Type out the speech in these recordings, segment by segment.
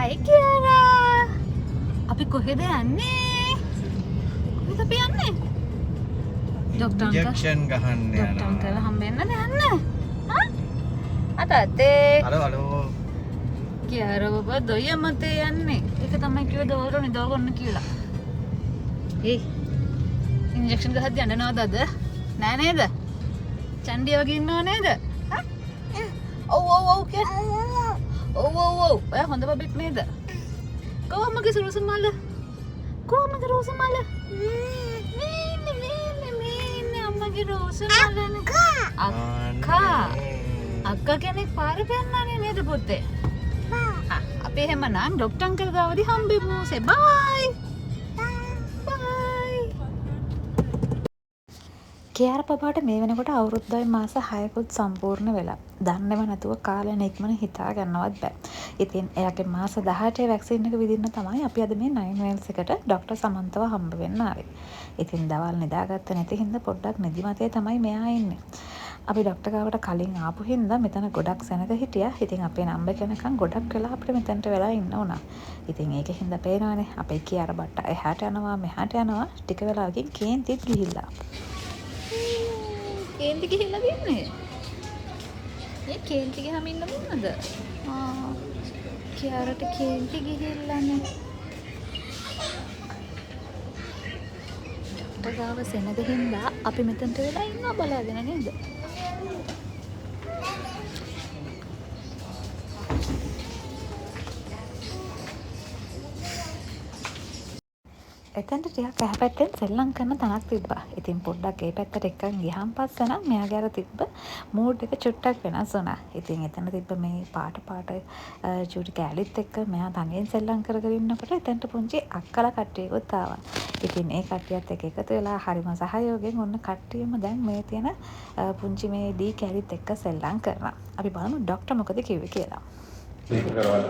Hai Kiara. අපි කොහෙද යන්නේ? කොහෙද අපි යන්නේ? Doctor uncle. ඉන්ජෙක්ෂන් ගහන්න යනවා. ડોක්ටර් අංකල් හම්බෙන්නද යන්නේ? හා? අතත්තේ. හලෝ. Kiara බබා දොය මතේ යන්නේ. ඒක තමයි කිව්ව දෝරෝ නිදාගන්න කියලා. ඒ ඉන්ජෙක්ෂන් ගහද්දි යන්නවද අද? නෑ නේද? චන්ඩිය වගේ ඉන්නව නේද? හා? ඔව් කියා. ඔව්. ඔයා හොඳ බබෙක් නේද? කොහමද රෝසමල? කොහමද රෝසමල? මේ අම්මගේ රෝසමලනේ. අක්කා කෙනෙක් පාර පෙන්නන්නේ නේද පුතේ? අපි එහෙමනම් ડોක්ටර් අංකල් ගාවදී හම්බෙමු. say bye. Kiara පපාට මේ වෙනකොට අවුරුද්දයි මාස 6කුත් සම්පූර්ණ වෙලා. දන්නේම නැතුව කාලේ නික්මන හිතා ගන්නවත් බෑ. ඉතින් එයාගේ මාස 18 වැක්සින් එක විදින්න තමයි අපි අද මේ 9 වේල්ස් එකට ડોක්ටර් සමන්තව හම්බ වෙන්න ආවේ. ඉතින් දවල් නිදාගත්ත නැති හින්දා පොඩ්ඩක් නිදිමතේ තමයි මෙයා ඉන්නේ. අපි ડોක්ටර් ගාවට කලින් ආපු හින්දා මෙතන ගොඩක් සෙනග හිටියා. ඉතින් අපේ නම්බර් කෙනකන් ගොඩක් වෙලා අපිට මෙතනට වෙලා ඉන්න උනා. ඉතින් ඒකෙන් හින්දා පේනවනේ අපේ Kiara බට්ට එහාට යනවා මෙහාට යනවා ටික වෙලාවකින් කේන්තිත් ගිහිල්ලා. කේන්ති ගිහිල්ලා දින්නේ. ඒ කේන්ති ගහම ඉන්න මොනද? Kiaraට කේන්ති ගිහිල්ලානේ. ડોක්ටර් ගාව සෙනග හින්දා අපි මෙතනට වෙලා ඉන්නවා බලාගෙන නේද? එතනට ටිකක් ඇහැ පැත්තෙන් සෙල්ලම් කරන තනක් තිබ්බා. ඉතින් පොඩ්ඩක් ඒ පැත්තට එක්කන් ගියාන් පස්සේ නම් මෙයාගේ අර තිබ්බ මූඩ් එක චුට්ටක් වෙනස් වුණා. ඉතින් එතන තිබ්බ මේ පාට චූටි කැලිත් එක්ක මෙයා තනියෙන් සෙල්ලම් කරගෙන ඉන්නකොට එතනට පුංචි අක්කලා කට්ටියකුත් ආවා. ඉතින් ඒ කට්ටියත් එක්ක එකතු වෙලා හරිම සහයෝගයෙන් ඔන්න කට්ටියම දැන් මේ තියෙන පුංචි මේ ඩී කැලිත් එක්ක සෙල්ලම් කරනවා. අපි බලමු ડોක්ටර් මොකද කිව්වේ කියලා. ඒක කරවන්න.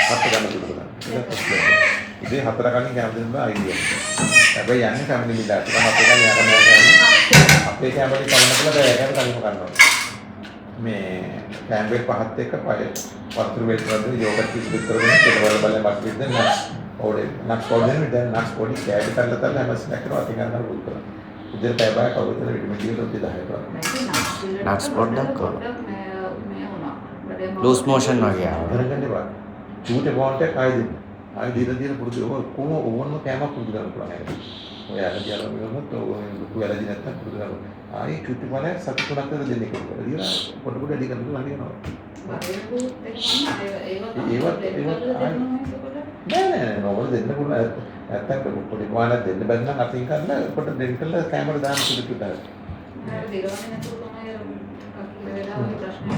හත් ගන්න පුළුවන්. ඉතින් හතර කලින් කැමරෙන් බා අයිඩියා. හැබැයි යන්නේ ෆැමිලි මිලා. ඒක අපේ කලින් යනවා. අපේ කැමරේ කවන්න කියලා ඒකට කලින්ම කරනවා. මේ කැමරේ පහත් එක්ක පය වතුර වෙල් වලින් යෝගට් කිසි කරගෙන ඒක වල බලන්න බක් විද්ද නැස්. ඕනේ නැස් පොඩෙන් දැන් නැස් පොඩි කැඩි කරලා තමයි හැම ස්නැක් කරනවා අතින් ගන්න පුළුවන්. ඉතින් පැය බය කවුරුද විටමින් D වලට 10 කරනවා. නට්ස් පොඩ්ඩක් ලූස් මොෂන් වගේ ආවා. කරගන්න බෑ. චූටේ බෝන්ට් එක ආයෙ දෙන්න. ආයෙ දීලා පුරුදු කොහොම ඕවන්න කෑමක් පුරුදු කරන්න පුළුවන් නේද? ඔය ඇලර්ජි අරගෙන ගියොත් ලොකු ඇලර්ජි නැත්තම් පුරුදු කරන්න. ආයෙ චූටි බලයක් සති 3ක් විතර දෙන්න කියලා. දීලා පොඩ පොඩ ඇඩි කරලා හරියනවා. නෑ නෝවල් දෙන්න පුළුවන්. නැත්තම් පොඩි ගානක් දෙන්න බැන්න නම් අතින් කරලා පොඩ දෙන්න කළා කැමර දාන්න පුරුදු කරලා. නෑ දිරවන්නේ නැතුව තමයි වෙලාවේ ප්‍රශ්නේ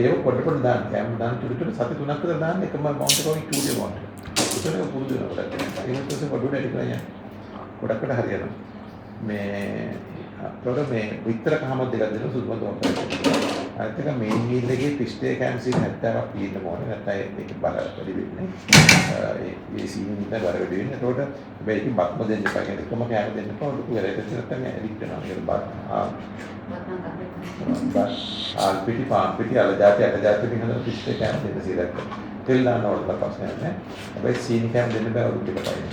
ඒක පොඩ දාන්න කැම දාන්න තුඩට සති 3ක් විතර දාන්න එකම බවුන්ස් එකක් චූඩිය බවුන්ස්. ඒක පුරුදු වෙනකොට ඒක පස්සේ පොඩ්ඩක් ඇඩි කරලා යන්න. ගොඩක්කට හරියනවා. මේ අපතේ මේ විතර කහමත් දෙකක් දෙන සුදුම තෝරන්න. අනිත් එක මේන් මීල් එකේ පිස්ටේ කැන්සිල් 70ක් පිළින්න ඕනේ. නැත්නම් ඒක බර වැඩි වෙන්නේ. ඒ සීන් එක බර වැඩි වෙන්නේ. ඒකට හැබැයි ඒක බක්ම දෙන්න එපා. ඒක එකම කෑම දෙන්න එපා. ලොකු වෙලකට නැත්නම් ඇඩික්ට් වෙනවා. ඒක බස් පිටි පාන් පිටි අල જાති පිටන පිස්ටේ කෑම දෙන්න සීරක්. තෙල් දාන්න ඕන ප්‍රශ්නයක් නැහැ. හැබැයි සීනි කෑම දෙන්න බෑ උඩට පයින්න.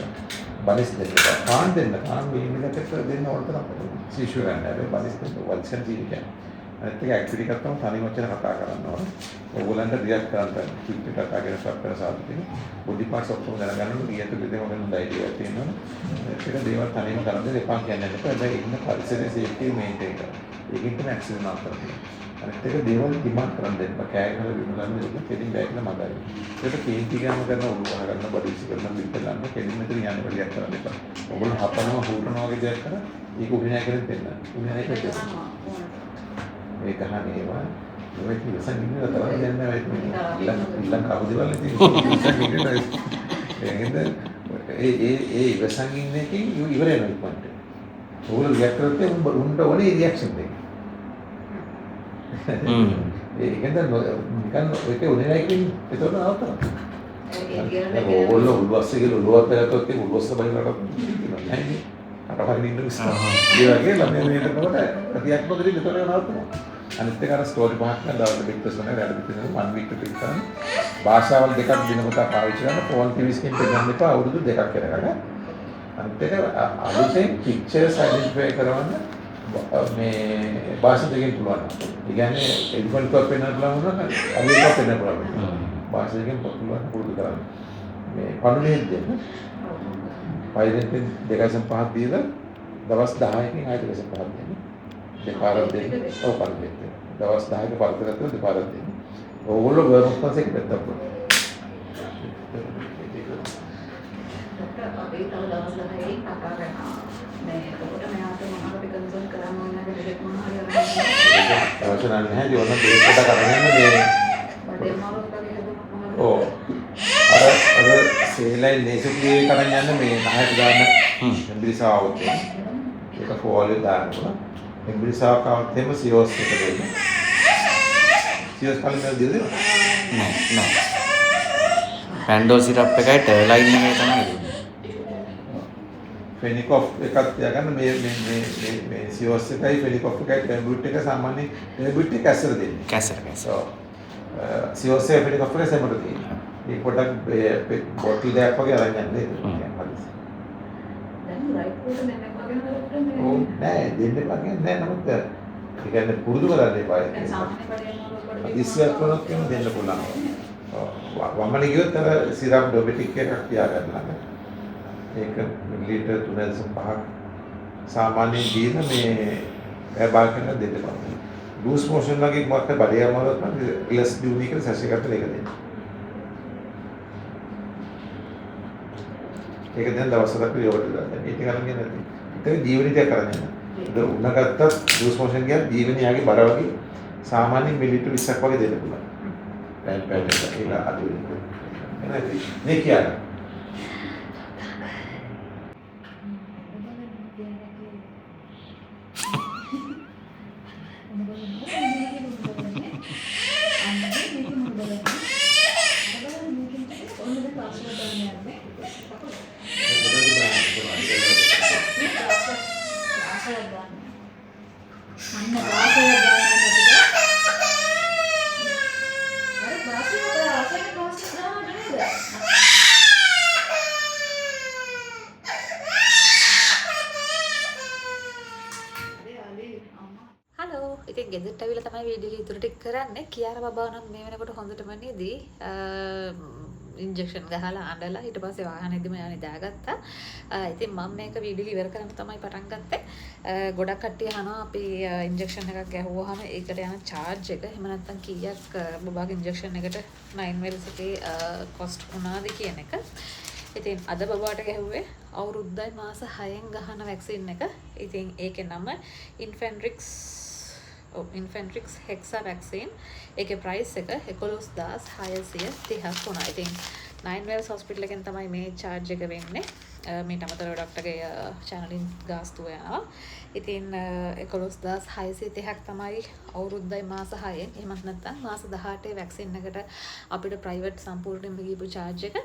බනිස් දෙන්න එපා. පාන් දෙන්න. පාන් මේන් එකකට දෙන්න ඕන තරම්. සිෂු ගන්න. හැබැයි බනිස් දෙන්න වල්සන් සීනි කෑම. අනිත් එක ඇක්ටිවිටි කරත්තම තනි වචන කතා කරන්න ඕන. ඕගොල්ලන්ට රියැක්ට් කරන්න කිව්ට කතා කරන සප්පර සාධිතින් බොඩි පාර්ට්ස් ඔක්කොම දැනගන්න ඕනේ. ඊට දෙදෙම වෙන ධෛර්යයක් තියෙනවා. ඒක දේවල් තනියම කරන්න දෙපා කියන්නේ නැහැ. හැබැයි ඉන්න පරිසරයේ සේෆ්ටි මේන්ටේන් කරන්න. ඒකින් තමයි ඇක්සිඩන්ට් කරන්නේ. අනිත් එක දේවල් ඩිමාන්ඩ් කරන්න දෙන්න. කෑ ගහලා විමලන්න දෙන්න කෙලින් බෑග් එක මගයි. ඒක කේන්ති ගන්න කරන උළු ගන්න බඩු ඉස්සි කරන බිත් ගන්න කෙලින් මෙතන යන්න බැරියක් කරන්න එපා. ඔයගොල්ලෝ හපනවා හුරනවා වගේ දෙයක් කරා ඒක උහිනා කරන් දෙන්න. උහිනා කරලා මේ ගහන්නේ ඒවා ඔය කිව්සන් ඉන්නව තමයි දැන් ඉල්ලන් කවුදවල තියෙන්නේ ඒ ඉවසන් ඉන්න එකකින් ඉවර වෙනවා ඉක්මනට. ඕගොල්ලෝ රියැක්ට් කරද්දී උන්ට ඕනේ රියැක්ෂන් දෙන්න. ඒකෙන්ද නිකන් ඔයක උනේ නැහැ කියන්නේ ඒතකොට නවත්තනවා. ඕගොල්ලෝ උල්වස්සේ කියලා උල්වත් කරගත්තොත් ඒ උල්වස්ස බලනකොට නැහැ. අර වගේ ඉන්න නිසා. ඒ වගේ ළමයි මේකට ප්‍රතික්‍රියාත්මක දෙයක් ඒතකොට නවත්තනවා. අනිත් එක අර ස්ටෝරි පහක් ගන්න දවස් දෙකක් ප්‍රශ්න නැහැ වැඩ පිටින් 1 week එක කරන භාෂාවල් දෙකක් දිනකට පාවිච්චි කරන ෆෝන් TV ස්ක්‍රීන් එක ගන්න එපා අවුරුදු දෙකක් කරගෙන අනිත් එක අලුතෙන් පික්චර්ස් අයිඩෙන්ටිෆයි කරවන්න මේ භාෂා දෙකෙන් පුළුවන්. ඒ කියන්නේ එලිෆන්ට් එකක් පෙන්වන්න පුළුවන් වුණා අලියෙක් පෙන්වන්න පුළුවන්. භාෂා දෙකෙන් පුළුවන් පුරුදු කරන්න. මේ පණුනේ දෙන්න. පයිරෙන් 2.5 දීලා දවස් 10කින් ආයෙත් 2.5 දෙන්න. දෙපාරක් දෙන්න. ඔව් පරිදි. දවස් 10ක පරතරත් දෙපාරක් දෙන්න. ඕගොල්ලෝ ගවර්න්මන්ට් එකේ දෙන්නත් පුළුවන්. අපි තව දවස් 10කින් කතා කරනවා. මේ ඔකට මෙයාට මොනවද කන්සර්න් කරන්න ඕන නැද දෙයක් මොනවද කරන්නේ. අවශ්‍ය නැහැ. ඒ වුණා දෙයකට කරන්නේ මේ බඩේ මාරු වගේ හදුනොත් ඔව්. අර සේලයි ලේසුකේ කරන් යන්න මේ නහයට දාන්න එම්බිරිසාවුත් ඒක ෆෝල් දානවා. එම්බිරිසාවකවත් එම සියොස් එක දෙන්න. සියොස් කලින් දෙන්න නෑ. පැන්ඩෝල් සිරප් එකයි ටර්ලයින් එකයි තමයි දෙන්නේ. ෆෙනිකොෆ් එකක් තියාගන්න මේ සියොස් එකයි ෆෙනිකොෆ් එකයි ටෙම්බුට් එක සාමාන්‍ය ටෙම්බුට් එක ඇස්සර දෙන්නේ. කැසර්. සියොස් එක ෆෙනිකොෆ් එක සෙමට දෙන්නේ. ඒ පොඩක් බොටල් දෙයක් වගේ අරන් යන්නේ. දැන් රයිට් කොට දෙන්න වගේ නේද? ඔව් නෑ දෙන්න වගේ නෑ නමුත් ඒ කියන්නේ පුරුදු කරන්න එපා. දැන් සාමාන්‍ය බඩේ මාරු කොට ඉස්සෙල්ලා කොනක් කියන දෙන්න පුළුවන්. වමන ගියොත් අර සිරප් ඩොමෙටික් එකක් තියාගන්න. ඒක මිලිලීටර් 3.5ක් සාමාන්‍යයෙන් දීලා මේ බෑ කරන දෙන්න පුළුවන්. ලූස් මොෂන් වගේ මොකක්ද බඩේ අමාරුවක් නම් ලස් ඩියුනි කියලා සැෂේ ගන්න එක දෙන්න. ඒක දැන් දවස් හතක් යෝගට දාන්න. ඒක කරන්නේ නැති. ඒක ජීවනිතය කරන්නේ නැහැ. ඒක උණ ගත්තත් ලූස් මොෂන් ගියත් ජීවනියාගේ බර වගේ සාමාන්‍ය මිලිලීටර් 20ක් වගේ දෙන්න පුළුවන්. පැන් එක අඩු වෙනවා. එහෙනම් මේ කියන්නේ ඉතින් ගෙදරට ඇවිල්ලා තමයි වීඩියෝ එක ඉතුරු ටික කරන්නේ. කියාර බබා නම් මේ වෙනකොට හොඳටම නිදි. ඉන්ජෙක්ෂන් ගහලා අඬලා ඊට පස්සේ වාහනේදීම යා නිදාගත්තා. ඉතින් මම මේක වීඩියෝ ඉවර කරන්න තමයි පටන් ගත්තේ. ගොඩක් කට්ටිය අහනවා අපි ඉන්ජෙක්ෂන් එකක් ගැහුවාම ඒකට යන charge එක එහෙම නැත්නම් කීයක් බබාගේ ඉන්ජෙක්ෂන් එකට 9 wells එකේ cost වුණාද කියන එක. ඉතින් අද බබාට ගැහුවේ අවුරුද්දයි මාස 6න් ගහන වැක්සින් එක. ඉතින් ඒකේ නම Infentrix Hexa vaccine. ඒකේ price එක 11630ක් වුණා. ඉතින් 9 wells hospital එකෙන් තමයි මේ charge එක වෙන්නේ. මීට අමතරව ඩොක්ටර්ගේ channelin ගාස්තුව යනවා. ඉතින් 11630ක් තමයි අවුරුද්දයි මාස 6න්. එහෙමත් නැත්නම් මාස 18 vaccine එකට අපිට private සම්පූර්ණයෙන්ම ගිහපු charge එක.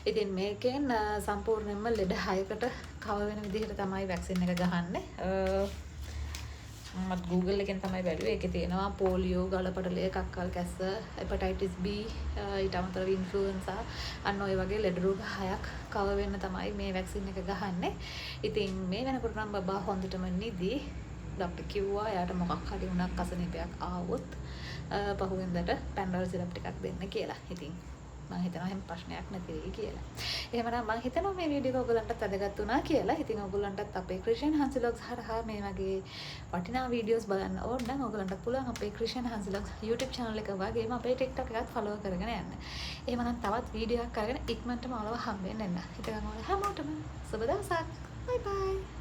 ඉතින් මේකෙන් සම්පූර්ණයෙන්ම ලෙඩ 6කට cover වෙන විදිහට තමයි vaccine එක ගහන්නේ. මම Google එකෙන් තමයි බැලුවේ. ඒකේ තියෙනවා පෝලියෝ, ගලපටලය, කක්කල් කැස්ස, hepatitis B, ඊට අමතරව ඉන්ෆ්ලුවෙන්සා අන්න ඔය වගේ ලෙඩ රෝග 6ක් කවර් වෙන්න තමයි මේ වැක්සින් එක ගහන්නේ. ඉතින් මේ වෙනකොට නම් බබා හොඳටම නිදි. ડોක්ටර් කිව්වා එයාට මොකක් හරි වුණක් අසනීපයක් ආවොත් පහුවෙන්දට පැන්ඩෝල් සිරප් ටිකක් දෙන්න කියලා. ඉතින් මම හිතනවා එහෙම ප්‍රශ්නයක් නැති වෙයි කියලා. එහෙමනම් මම හිතනවා මේ වීඩියෝ එක ඔයගලන්ටත් වැදගත් වුණා කියලා. ඉතින් ඔයගලන්ටත් අපේ ක්‍රිෂන් හංසි ලොග්ස් හරහා මේ වගේ වටිනා වීඩියෝස් බලන්න ඕන නම් ඔයගලන්ටත් පුළුවන් අපේ ක්‍රිෂන් හංසි ලොග්ස් YouTube channel එක වගේම අපේ TikTok එකත් follow කරගෙන යන්න. එහෙමනම් තවත් වීඩියෝ එකක් අරගෙන ඉක්මනටම ඔයාලව හම්බෙන්න එන්න. හිතගන්න ඔයාලා හැමෝටම සුබ දවසක්. Bye bye.